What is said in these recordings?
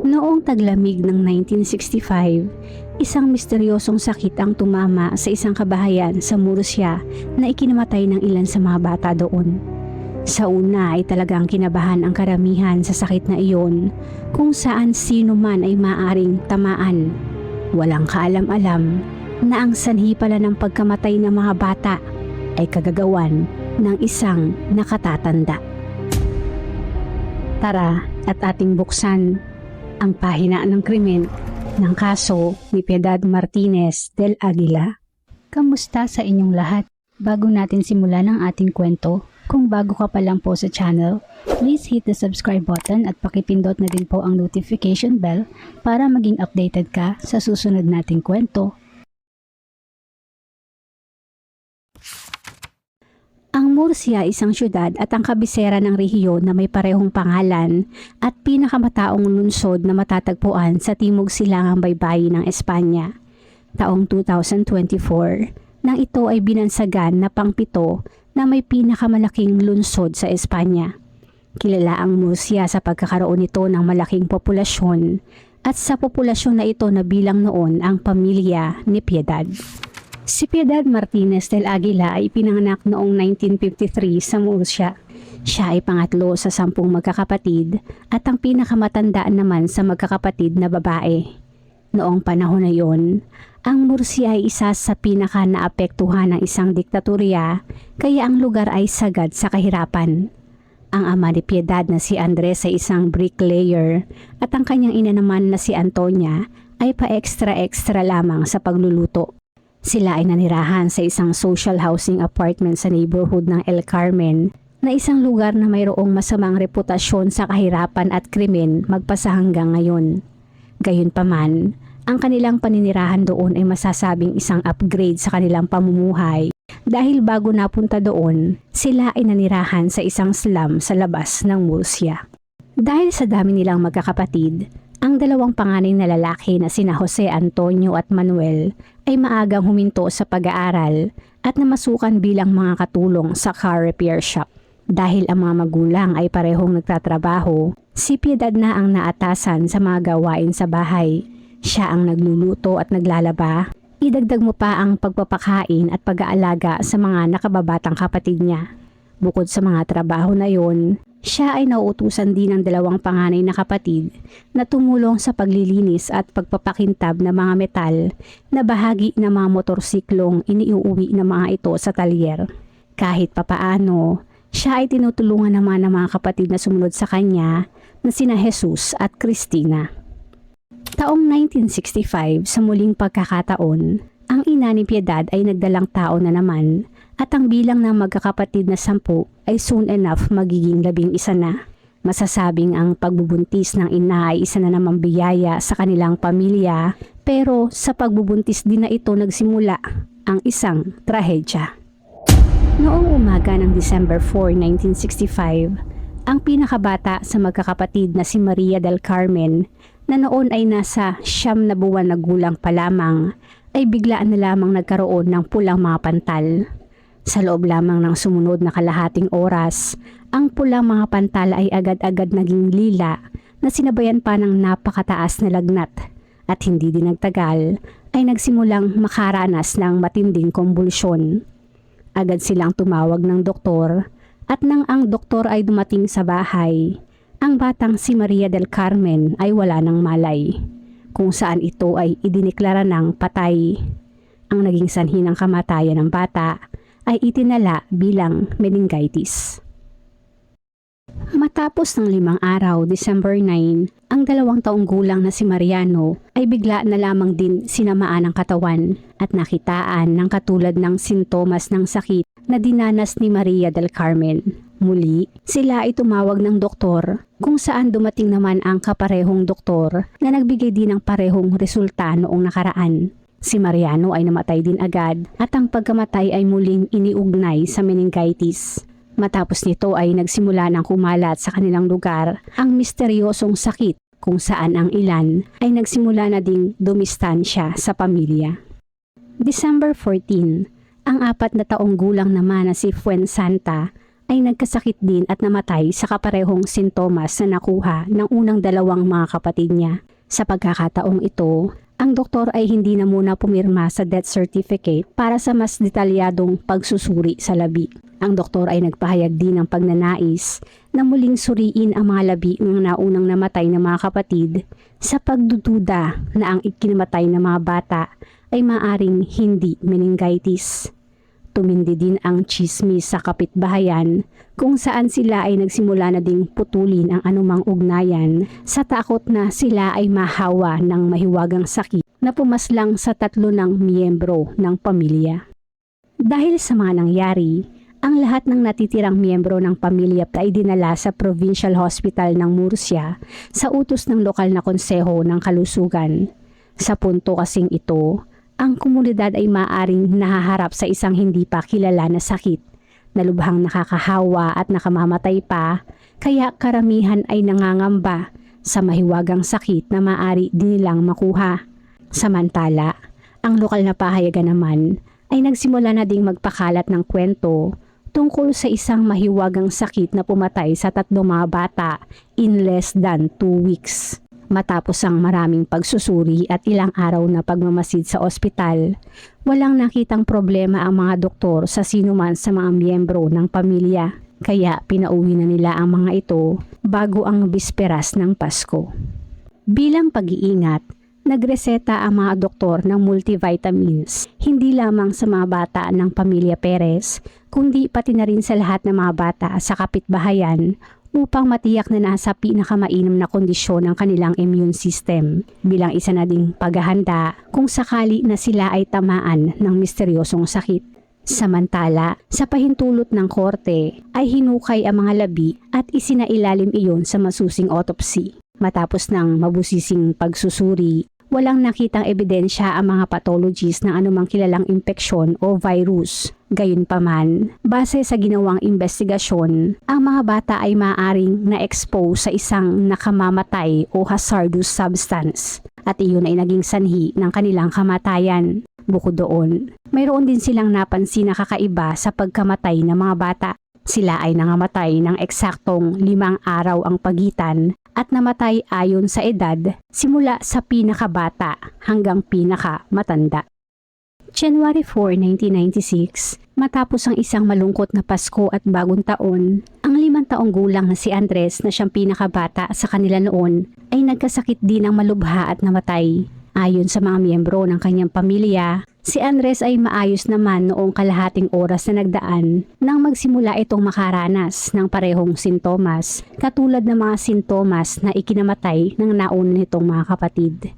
Noong taglamig ng 1965, isang misteryosong sakit ang tumama sa isang kabahayan sa Murcia na ikinamatay ng ilan sa mga bata doon. Sa una ay talagang kinabahan ang karamihan sa sakit na iyon, kung saan sino man ay maaring tamaan. Walang kaalam-alam na ang sanhi pala ng pagkamatay ng mga bata ay kagagawan ng isang nakatatanda. Tara at ating buksan ang pahina ng krimen ng kaso ni Piedad Martinez del Aguila. Kamusta sa inyong lahat? Bago natin simulan ang ating kwento, kung bago ka pa lang po sa channel, please hit the subscribe button at pakipindot na din po ang notification bell para maging updated ka sa susunod nating kwento. Ang Murcia isang syudad at ang kabisera ng rehiyon na may parehong pangalan at pinakamataong lungsod na matatagpuan sa timog silangang baybayin ng Espanya. Taong 2024, nang ito ay binansagan na pangpito na may pinakamalaking lungsod sa Espanya. Kilala ang Murcia sa pagkakaroon nito ng malaking populasyon at sa populasyon na ito nabilang noon ang pamilya ni Piedad. Si Piedad Martinez del Aguila ay pinanganak noong 1953 sa Murcia. Siya ay pangatlo sa 10 magkakapatid at ang pinakamatandaan naman sa magkakapatid na babae. Noong panahon na yon, ang Murcia ay isa sa pinaka-naapektuhan ng isang diktatorya, kaya ang lugar ay sagad sa kahirapan. Ang ama ni Piedad na si Andres ay isang bricklayer at ang kanyang ina naman na si Antonia ay pa-extra-extra lamang sa pagluluto. Sila ay nanirahan sa isang social housing apartment sa neighborhood ng El Carmen na isang lugar na mayroong masamang reputasyon sa kahirapan at krimen magpasa hanggang ngayon. Gayunpaman, ang kanilang paninirahan doon ay masasabing isang upgrade sa kanilang pamumuhay dahil bago napunta doon, sila ay nanirahan sa isang slum sa labas ng Murcia. Dahil sa dami nilang magkakapatid, ang dalawang panganay na lalaki na sina Jose Antonio at Manuel ay maagang huminto sa pag-aaral at namasukan bilang mga katulong sa car repair shop. Dahil ang mga magulang ay parehong nagtatrabaho, si Piedad na ang naatasan sa mga gawain sa bahay. Siya ang nagluluto at naglalaba. Idagdag mo pa ang pagpapakain at pag-aalaga sa mga nakababatang kapatid niya. Bukod sa mga trabaho na yon, siya ay nauutusan din ng dalawang panganay na kapatid na tumulong sa paglilinis at pagpapakintab ng mga metal na bahagi ng mga motorsiklong iniuuwi ng mga ito sa talyer. Kahit papaano, siya ay tinutulungan naman ng mga kapatid na sumunod sa kanya na sina Jesus at Cristina. Taong 1965, sa muling pagkakataon, ang ina ni Piedad ay nagdalang tao na naman at ang bilang ng magkakapatid na 10 ay soon enough magiging 11 na. Masasabing ang pagbubuntis ng ina ay isa na namang biyaya sa kanilang pamilya, pero sa pagbubuntis din na ito nagsimula ang isang trahedya. Noong umaga ng December 4, 1965, ang pinakabata sa magkakapatid na si Maria del Carmen na noon ay nasa 9 na buwan na gulang pa lamang ay biglaan na lamang nagkaroon ng pulang mga pantal. Sa loob lamang ng sumunod na kalahating oras, ang pulang mga pantal ay agad-agad naging lila na sinabayan pa ng napakataas na lagnat at hindi din nagtagal ay nagsimulang makaranas ng matinding kumbulsyon. Agad silang tumawag ng doktor at nang ang doktor ay dumating sa bahay, ang batang si Maria del Carmen ay wala ng malay, kung saan ito ay idineklara ng patay. Ang naging sanhi ng kamatayan ng bata ay itinala bilang meningitis. Matapos ng 5 araw, December 9, ang 2 taong gulang na si Mariano ay bigla na lamang din sinamaan ng katawan at nakitaan ng katulad ng sintomas ng sakit na dinanas ni Maria del Carmen. Muli, sila ay tumawag ng doktor kung saan dumating naman ang kaparehong doktor na nagbigay din ng parehong resulta noong nakaraan. Si Mariano ay namatay din agad at ang pagkamatay ay muling iniugnay sa meningitis. Matapos nito ay nagsimula ng kumalat sa kanilang lugar ang misteryosong sakit kung saan ang ilan ay nagsimula na ding dumistansya sa pamilya. December 14, ang 4 na taong gulang naman na si Fuensanta ay nagkasakit din at namatay sa kaparehong sintomas na nakuha ng unang dalawang mga kapatid niya. Sa pagkakataong ito, ang doktor ay hindi na muna pumirma sa death certificate para sa mas detalyadong pagsusuri sa labi. Ang doktor ay nagpahayag din ng pagnanais na muling suriin ang mga labi ng naunang namatay na mga kapatid sa pagdududa na ang ikinamatay na mga bata ay maaring hindi meningitis. Tumindi din ang tsismis sa kapitbahayan kung saan sila ay nagsimula na ding putulin ang anumang ugnayan sa takot na sila ay mahawa ng mahiwagang sakit na pumaslang sa 3 ng miyembro ng pamilya. Dahil sa mga nangyari, ang lahat ng natitirang miyembro ng pamilya ay dinala sa Provincial Hospital ng Murcia sa utos ng lokal na konseho ng kalusugan. Sa punto kasing ito, ang komunidad ay maaring nahaharap sa isang hindi pa kilala na sakit na lubhang nakakahawa at nakamamatay pa, kaya karamihan ay nangangamba sa mahiwagang sakit na maaari din nilang makuha. Samantala, ang lokal na pahayagan naman ay nagsimula na ding magpakalat ng kwento tungkol sa isang mahiwagang sakit na pumatay sa 3 mga bata in less than 2 weeks. Matapos ang maraming pagsusuri at ilang araw na pagmamasid sa ospital, walang nakitang problema ang mga doktor sa sinuman sa mga miyembro ng pamilya. Kaya pinauwi na nila ang mga ito bago ang bisperas ng Pasko. Bilang pag-iingat, nagreseta ang mga doktor ng multivitamins, hindi lamang sa mga bata ng pamilya Perez, kundi pati na rin sa lahat ng mga bata sa kapitbahayan upang matiyak na nasa pinakamainam na kondisyon ng kanilang immune system bilang isa na ding paghahanda kung sakali na sila ay tamaan ng misteryosong sakit. Samantala, sa pahintulot ng korte ay hinukay ang mga labi at isinailalim iyon sa masusing autopsy. Matapos ng mabusising pagsusuri, walang nakitang ebidensya ang mga pathologist ng anumang kilalang impeksyon o virus. Gayunpaman, base sa ginawang investigasyon, ang mga bata ay maaaring na-expose sa isang nakamamatay o hazardous substance at iyon ay naging sanhi ng kanilang kamatayan. Bukod doon, mayroon din silang napansin na kakaiba sa pagkamatay ng mga bata. Sila ay nangamatay ng eksaktong 5 araw ang pagitan at namatay ayon sa edad simula sa pinakabata hanggang pinakamatanda. January 4, 1996, matapos ang isang malungkot na Pasko at Bagong Taon, ang 5 taong gulang na si Andres na siyang pinakabata sa kanila noon ay nagkasakit din ng malubha at namatay. Ayon sa mga miyembro ng kanyang pamilya, si Andres ay maayos naman noong kalahating oras na nagdaan nang magsimula itong makaranas ng parehong sintomas katulad ng mga sintomas na ikinamatay ng nauna nitong mga kapatid.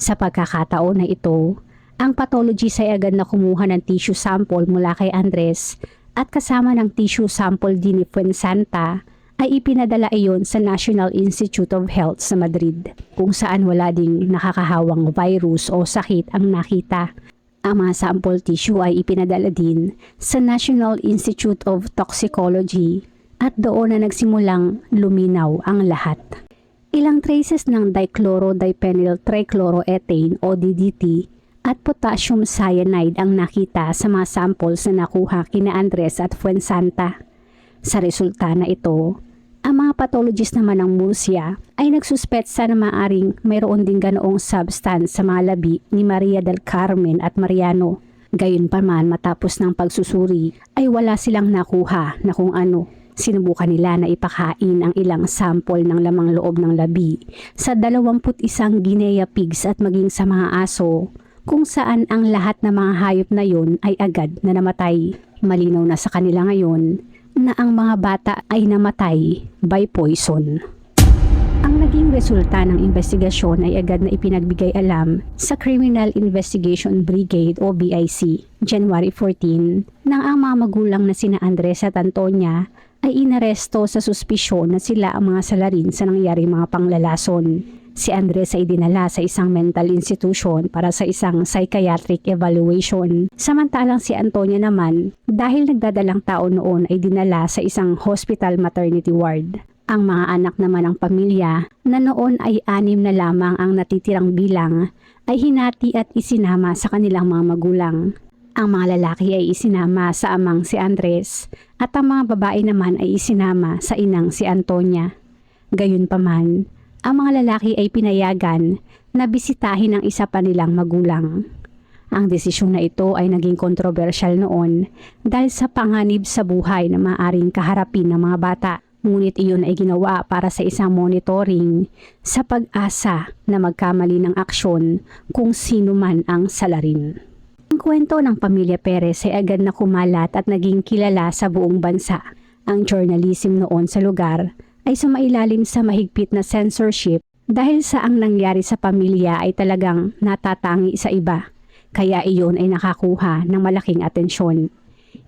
Sa pagkakataon na ito, ang pathologist ay agad na kumuha ng tissue sample mula kay Andres at kasama ng tissue sample din ni Fuensanta ay ipinadala iyon sa National Institute of Health sa Madrid kung saan wala ding nakakahawang virus o sakit ang nakita. Ang mga sample tissue ay ipinadala din sa National Institute of Toxicology at doon na nagsimulang luminaw ang lahat. Ilang traces ng dichlorodipenyl trichloroethane o DDT at potassium cyanide ang nakita sa mga samples na nakuha kina Andres at Fuensanta. Sa resulta na ito, ang mga pathologist naman ng Murcia ay nagsuspetsa na maaring mayroon din ganoong substance sa mga labi ni Maria del Carmen at Mariano. Gayunpaman matapos ng pagsusuri ay wala silang nakuha na kung ano. Sinubukan nila na ipakain ang ilang sample ng lamang loob ng labi sa 21 Guinea pigs at maging sa mga aso kung saan ang lahat ng mga hayop na yon ay agad na namatay. Malinaw na sa kanila ngayon na ang mga bata ay namatay by poison. Ang naging resulta ng investigasyon ay agad na ipinagbigay alam sa Criminal Investigation Brigade o BIC January 14 nang ang mga magulang na sina Andres at Antonia ay inaresto sa suspisyon na sila ang mga salarin sa nangyaring mga panglalason. Si Andres ay dinala sa isang mental institution para sa isang psychiatric evaluation. Samantalang si Antonia naman, dahil nagdadalang tao noon ay dinala sa isang hospital maternity ward. Ang mga anak naman ng pamilya na noon ay 6 na lamang ang natitirang bilang ay hinati at isinama sa kanilang mga magulang. Ang mga lalaki ay isinama sa amang si Andres at ang mga babae naman ay isinama sa inang si Antonia. Gayunpaman, ang mga lalaki ay pinayagan na bisitahin ang isa pa nilang magulang. Ang desisyon na ito ay naging kontrobersyal noon dahil sa panganib sa buhay na maaaring kaharapin ng mga bata. Ngunit iyon ay ginawa para sa isang monitoring sa pag-asa na magkamali ng aksyon kung sino man ang salarin. Ang kwento ng pamilya Perez ay agad na kumalat at naging kilala sa buong bansa. Ang journalism noon sa lugar ay sumailalim sa mahigpit na censorship dahil sa ang nangyari sa pamilya ay talagang natatangi sa iba. Kaya iyon ay nakakuha ng malaking atensyon.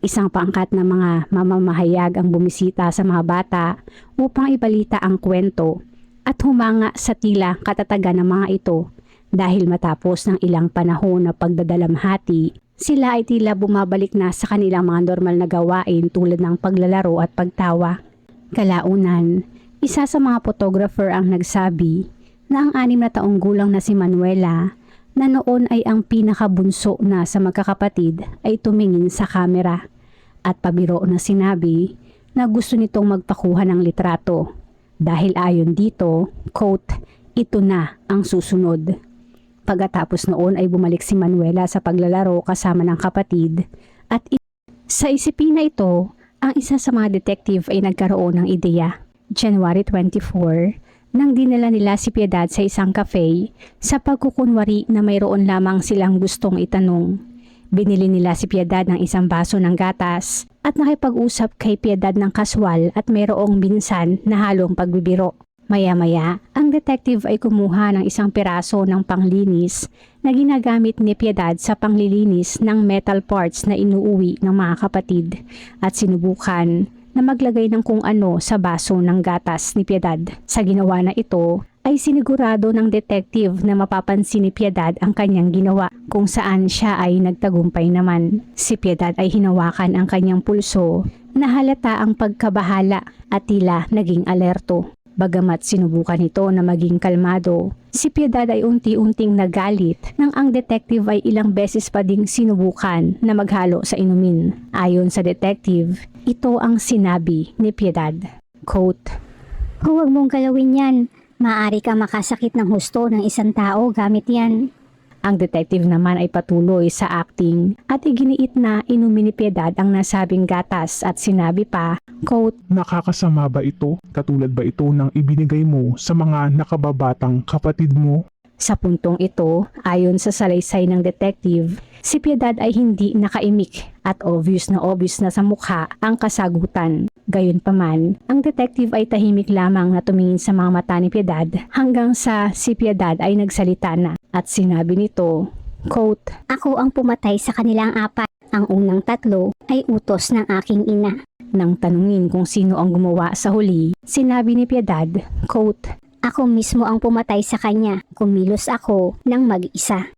Isang pangkat na mga mamamahayag ang bumisita sa mga bata upang ibalita ang kwento at humanga sa tila katatagan ng mga ito dahil matapos ng ilang panahon na pagdadalamhati, sila ay tila bumabalik na sa kanilang mga normal na gawain tulad ng paglalaro at pagtawa. Kalaunan, isa sa mga photographer ang nagsabi na ang 6 na taong gulang na si Manuela na noon ay ang pinakabunso na sa magkakapatid ay tumingin sa kamera at pabiro na sinabi na gusto nitong magpakuha ng litrato dahil ayon dito, quote, ito na ang susunod. Pagkatapos noon ay bumalik si Manuela sa paglalaro kasama ng kapatid at sa isipin na ito, ang isa sa mga detective ay nagkaroon ng ideya. January 24, nang dinala nila si Piedad sa isang cafe sa pagkukunwari na mayroon lamang silang gustong itanong. Binili nila si Piedad ng isang baso ng gatas at nakipag-usap kay Piedad ng kaswal at mayroong minsan na halong pagbibiro. Maya-maya, ang detective ay kumuha ng isang piraso ng panglinis na ginagamit ni Piedad sa panglilinis ng metal parts na inuuwi ng mga kapatid at sinubukan na maglagay ng kung ano sa baso ng gatas ni Piedad. Sa ginawa na ito ay sinigurado ng detective na mapapansin ni Piedad ang kanyang ginawa kung saan siya ay nagtagumpay naman. Si Piedad ay hinawakan ang kanyang pulso na halata ang pagkabahala at tila naging alerto. Bagamat sinubukan nito na maging kalmado, si Piedad ay unti-unting nagalit nang ang detective ay ilang beses pa ding sinubukan na maghalo sa inumin. Ayon sa detective, ito ang sinabi ni Piedad. Quote, Huwag mong galawin yan. Maaari ka makasakit ng husto ng isang tao gamit yan. Ang detective naman ay patuloy sa acting at iginiit na inumin ni Piedad ang nasabing gatas at sinabi pa, quote, Nakakasama ba ito? Katulad ba ito ng ibinigay mo sa mga nakababatang kapatid mo? Sa puntong ito, ayon sa salaysay ng detective, si Piedad ay hindi nakaimik at obvious na sa mukha ang kasagutan. Gayunpaman, ang detective ay tahimik lamang na tumingin sa mga mata ni Piedad hanggang sa si Piedad ay nagsalita na at sinabi nito, quote, Ako ang pumatay sa kanilang 4. Ang unang 3 ay utos ng aking ina. Nang tanungin kung sino ang gumawa sa huli, sinabi ni Piedad, quote, Ako mismo ang pumatay sa kanya. Kumilos ako ng mag-isa.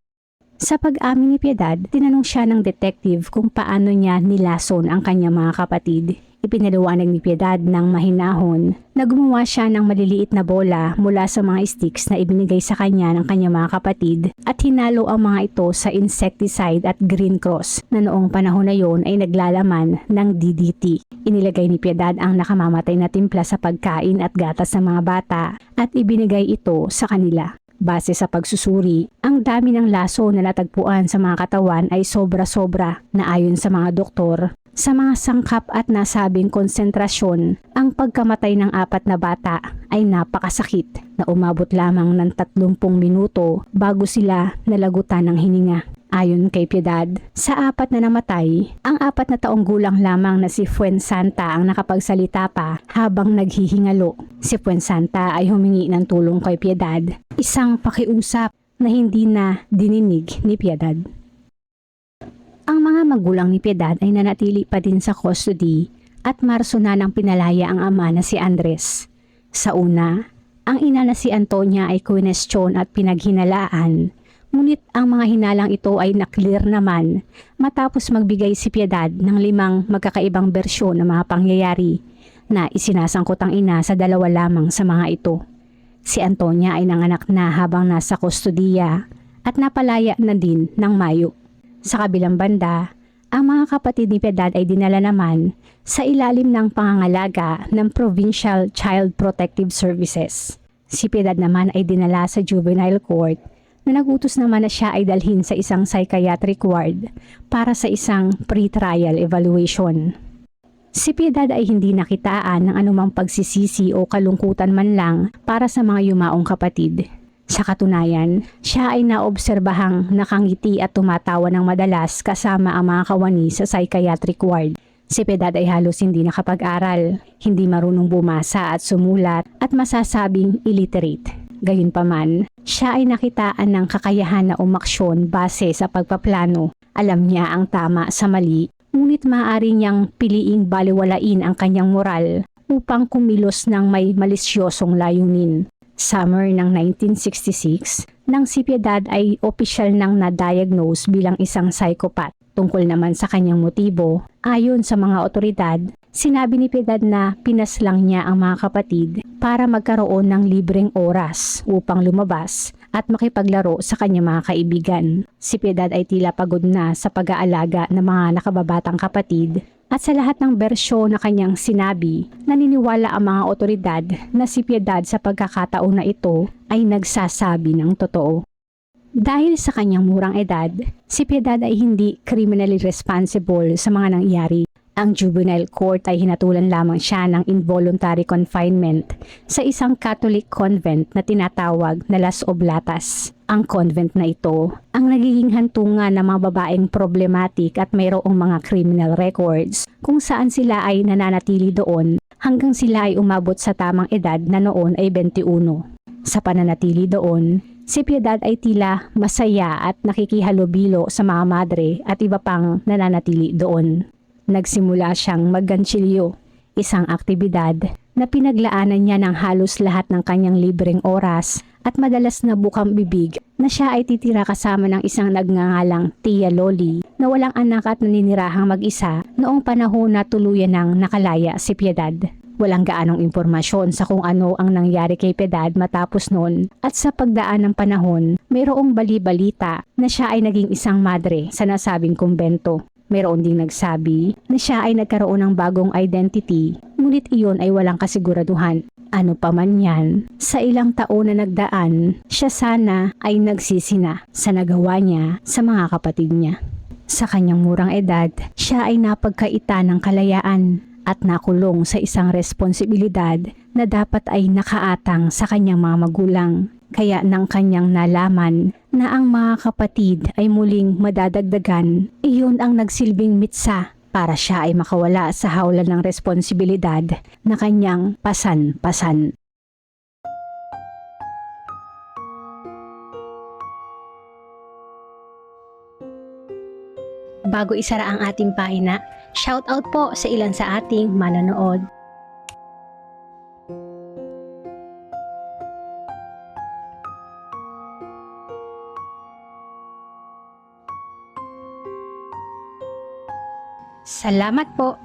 Sa pag-amin ni Piedad, tinanong siya ng detective kung paano niya nilason ang kanyang mga kapatid. Ipinaliwanag ni Piedad ng mahinahon na gumawa siya ng maliliit na bola mula sa mga sticks na ibinigay sa kanya ng kanyang mga kapatid at hinalo ang mga ito sa insecticide at green cross na noong panahon na yon ay naglalaman ng DDT. Inilagay ni Piedad ang nakamamatay na timpla sa pagkain at gatas ng mga bata at ibinigay ito sa kanila. Base sa pagsusuri, ang dami ng laso na natagpuan sa mga katawan ay sobra-sobra na ayon sa mga doktor. Sa mga sangkap at nasabing konsentrasyon, ang pagkamatay ng 4 na bata ay napakasakit na umabot lamang ng 30 minuto bago sila nalagutan ng hininga. Ayon kay Piedad, sa 4 na namatay, ang 4 na taong gulang lamang na si Fuensanta ang nakapagsalita pa habang naghihingalo. Si Fuensanta ay humingi ng tulong kay Piedad, isang pakiusap na hindi na dininig ni Piedad. Ang mga magulang ni Piedad ay nanatili pa din sa custody at Marso na nang pinalaya ang ama na si Andres. Sa una, ang ina na si Antonia ay kwinestyon at pinaghinalaan, ngunit ang mga hinalang ito ay naklear naman matapos magbigay si Piedad ng 5 magkakaibang bersyon ng mga pangyayari na isinasangkot ang ina sa 2 lamang sa mga ito. Si Antonia ay nanganak na habang nasa kustodiya at napalaya na din ng Mayo. Sa kabilang banda, ang mga kapatid ni Piedad ay dinala naman sa ilalim ng pangangalaga ng Provincial Child Protective Services. Si Piedad naman ay dinala sa juvenile court na nagutos naman na siya ay dalhin sa isang psychiatric ward para sa isang pre-trial evaluation. Si Piedad ay hindi nakitaan ng anumang pagsisisi o kalungkutan man lang para sa mga yumaong kapatid. Sa katunayan, siya ay naobserbahang nakangiti at tumatawa ng madalas kasama ang mga kawani sa psychiatric ward. Si Piedad ay halos hindi nakapag-aral, hindi marunong bumasa at sumulat at masasabing illiterate. Gayunpaman, siya ay nakitaan ng kakayahan na umaksyon base sa pagpaplano. Alam niya ang tama sa mali, ngunit maaari niyang piliing baliwalain ang kanyang moral upang kumilos ng may malisyosong layunin. Summer ng 1966, nang si Piedad ay opisyal nang na-diagnose bilang isang psychopath. Tungkol naman sa kanyang motibo, ayon sa mga otoridad, sinabi ni Piedad na pinaslang niya ang mga kapatid para magkaroon ng libreng oras upang lumabas at makipaglaro sa kanyang mga kaibigan. Si Piedad ay tila pagod na sa pag-aalaga ng mga nakababatang kapatid at sa lahat ng bersyon na kanyang sinabi, naniniwala ang mga otoridad na si Piedad sa pagkakataon na ito ay nagsasabi ng totoo. Dahil sa kanyang murang edad, si Piedad ay hindi criminally responsible sa mga nangyari. Ang juvenile court ay hinatulan lamang siya ng involuntary confinement sa isang Catholic convent na tinatawag na Las Oblatas. Ang convent na ito ang nagiging hantungan ng mga babaeng problematic at mayroong mga criminal records kung saan sila ay nananatili doon hanggang sila ay umabot sa tamang edad na noon ay 21. Sa pananatili doon, si Piedad ay tila masaya at nakikihalubilo sa mga madre at iba pang nananatili doon. Nagsimula siyang magganchilyo, isang aktibidad na pinaglaanan niya ng halos lahat ng kanyang libreng oras at madalas na bukang bibig na siya ay titira kasama ng isang nagngangalang Tia Loli na walang anak at naninirahang mag-isa noong panahon na tuluyan ng nakalaya si Piedad. Walang gaanong impormasyon sa kung ano ang nangyari kay Piedad matapos noon at sa pagdaan ng panahon, mayroong bali-balita na siya ay naging isang madre sa nasabing kumbento. Mayroon ding nagsabi na siya ay nagkaroon ng bagong identity, ngunit iyon ay walang kasiguraduhan. Ano pa man yan, sa ilang taon na nagdaan, siya sana ay nagsisina sa nagawa niya sa mga kapatid niya. Sa kanyang murang edad, siya ay napagkaita ng kalayaan at nakulong sa isang responsibilidad na dapat ay nakaatang sa kanyang mga magulang. Kaya nang kanyang nalaman na ang mga kapatid ay muling madadagdagan, iyon ang nagsilbing mitsa para siya ay makawala sa hawlan ng responsibilidad na kanyang pasan-pasan. Bago isara ang ating pahina, shoutout po sa ilan sa ating manonood. Salamat po!